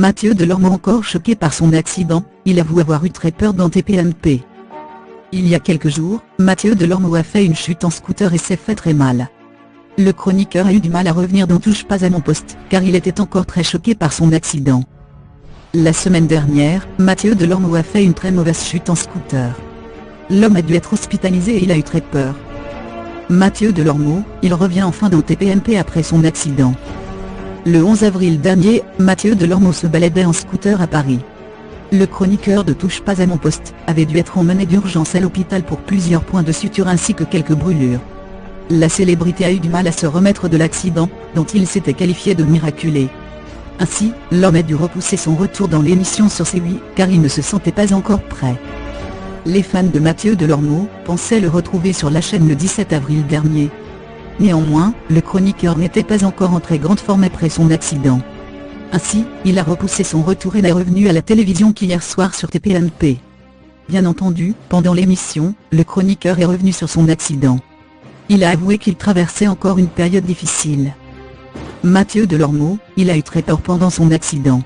Mathieu Delormeau encore choqué par son accident, il avoue avoir eu très peur dans TPMP. Il y a quelques jours, Mathieu Delormeau a fait une chute en scooter et s'est fait très mal. Le chroniqueur a eu du mal à revenir dans Touche pas à mon poste, car il était encore très choqué par son accident. La semaine dernière, Mathieu Delormeau a fait une très mauvaise chute en scooter. L'homme a dû être hospitalisé et il a eu très peur. Mathieu Delormeau, il revient enfin dans TPMP après son accident. Le 11 avril dernier, Mathieu Delormeau se baladait en scooter à Paris. Le chroniqueur de Touche pas à mon poste avait dû être emmené d'urgence à l'hôpital pour plusieurs points de suture ainsi que quelques brûlures. La célébrité a eu du mal à se remettre de l'accident, dont il s'était qualifié de miraculé. Ainsi, l'homme a dû repousser son retour dans l'émission sur C8, car il ne se sentait pas encore prêt. Les fans de Mathieu Delormeau pensaient le retrouver sur la chaîne le 17 avril dernier. Néanmoins, le chroniqueur n'était pas encore en très grande forme après son accident. Ainsi, il a repoussé son retour et n'est revenu à la télévision qu'hier soir sur TPMP. Bien entendu, pendant l'émission, le chroniqueur est revenu sur son accident. Il a avoué qu'il traversait encore une période difficile. Mathieu Delormeau, il a eu très peur pendant son accident.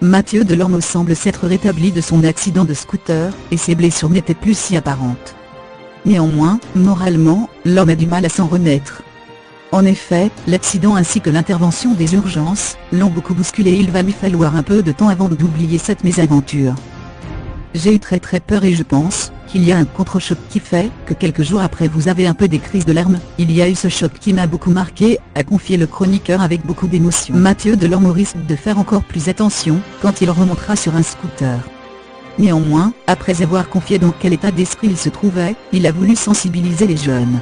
Mathieu Delormeau semble s'être rétabli de son accident de scooter, et ses blessures n'étaient plus si apparentes. Néanmoins, moralement, l'homme a du mal à s'en remettre. En effet, l'accident ainsi que l'intervention des urgences l'ont beaucoup bousculé et il va lui falloir un peu de temps avant d'oublier cette mésaventure. J'ai eu très peur et je pense qu'il y a un contre-choc qui fait que quelques jours après vous avez un peu des crises de larmes. Il y a eu ce choc qui m'a beaucoup marqué, a confié le chroniqueur avec beaucoup d'émotion. Mathieu Delormeau risque de faire encore plus attention quand il remontera sur un scooter. Néanmoins, après avoir confié dans quel état d'esprit il se trouvait, il a voulu sensibiliser les jeunes.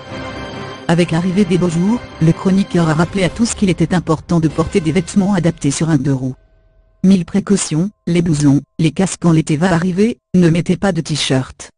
Avec l'arrivée des beaux jours, le chroniqueur a rappelé à tous qu'il était important de porter des vêtements adaptés sur un deux roues. 1000 précautions, les blousons, les casques quand l'été va arriver, ne mettez pas de t-shirt.